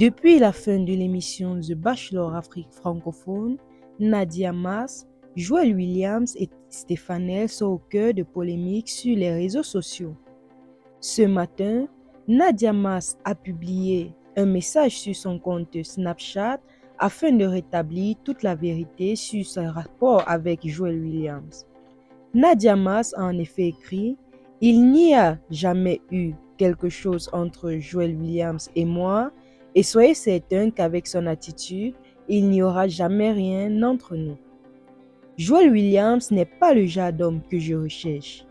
Depuis la fin de l'émission The Bachelor Afrique francophone, Nadia Mass, Joel Williams et Stefanel sont au cœur de polémiques sur les réseaux sociaux. Ce matin, Nadia Mass a publié un message sur son compte Snapchat afin de rétablir toute la vérité sur son rapport avec Joel Williams. Nadia Mass a en effet écrit « Il n'y a jamais eu quelque chose entre Joel Williams et moi et soyez certain qu'avec son attitude, il n'y aura jamais rien entre nous. Joel Williams n'est pas le genre d'homme que je recherche.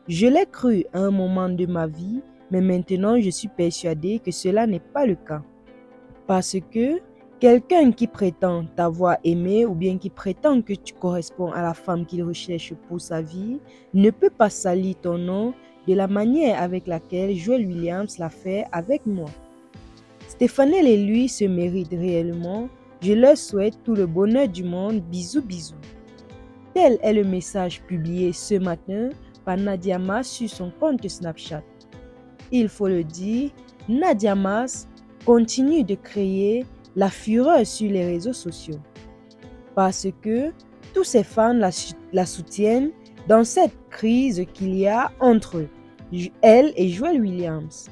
Je l'ai cru à un moment de ma vie, mais maintenant je suis persuadée que cela n'est pas le cas. Parce que quelqu'un qui prétend t'avoir aimé ou bien qui prétend que tu corresponds à la femme qu'il recherche pour sa vie ne peut pas salir ton nom de la manière avec laquelle Joel Williams l'a fait avec moi. Stefanel et lui se méritent réellement. Je leur souhaite tout le bonheur du monde. Bisous, bisous. Tel est le message publié ce matin par Nadia Mass sur son compte Snapchat. Il faut le dire, Nadia Mass continue de créer la fureur sur les réseaux sociaux. Parce que tous ses fans la soutiennent dans cette crise qu'il y a entre elle et Joel Williams.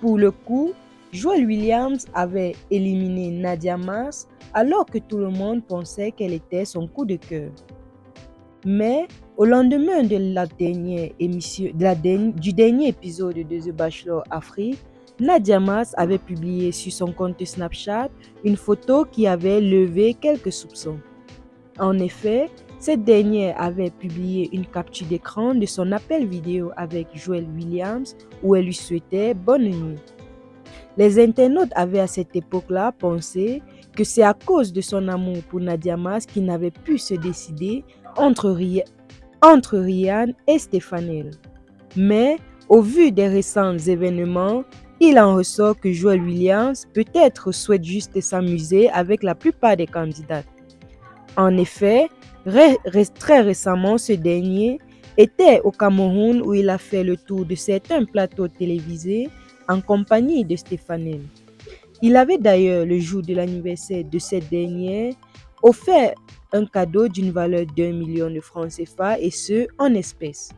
Pour le coup, Joel Williams avait éliminé Nadia Mass alors que tout le monde pensait qu'elle était son coup de cœur. Mais au lendemain de du dernier épisode de The Bachelor Afrique, Nadia Mass avait publié sur son compte Snapchat une photo qui avait levé quelques soupçons. En effet, cette dernière avait publié une capture d'écran de son appel vidéo avec Joel Williams où elle lui souhaitait bonne nuit. Les internautes avaient à cette époque-là pensé que c'est à cause de son amour pour Nadia Mass qu'il n'avait pu se décider entre Ryan et Stefanel. Mais au vu des récents événements, il en ressort que Joel Williams peut-être souhaite juste s'amuser avec la plupart des candidats. En effet, très récemment, ce dernier était au Cameroun où il a fait le tour de certains plateaux télévisés en compagnie de Stefanel. Il avait d'ailleurs, le jour de l'anniversaire de cette dernière, offert un cadeau d'une valeur d'1 million de francs CFA et ce, en espèces.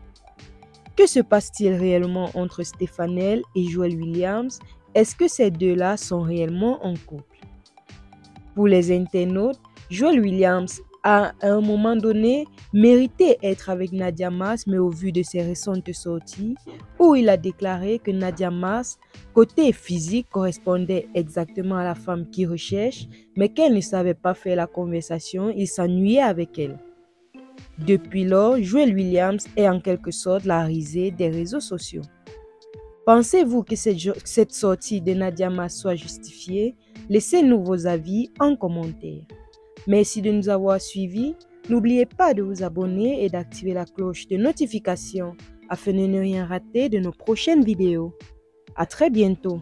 Que se passe-t-il réellement entre Stefanel et Joel Williams? Est-ce que ces deux-là sont réellement en couple? Pour les internautes, Joel Williams a à un moment donné mérité être avec Nadia Mass, mais au vu de ses récentes sorties, où il a déclaré que Nadia Mass, côté physique, correspondait exactement à la femme qu'il recherche, mais qu'elle ne savait pas faire la conversation, il s'ennuyait avec elle. Depuis lors, Joel Williams est en quelque sorte la risée des réseaux sociaux. Pensez-vous que cette sortie de Nadia Mass soit justifiée? Laissez-nous vos avis en commentaire. Merci de nous avoir suivis. N'oubliez pas de vous abonner et d'activer la cloche de notification afin de ne rien rater de nos prochaines vidéos. À très bientôt.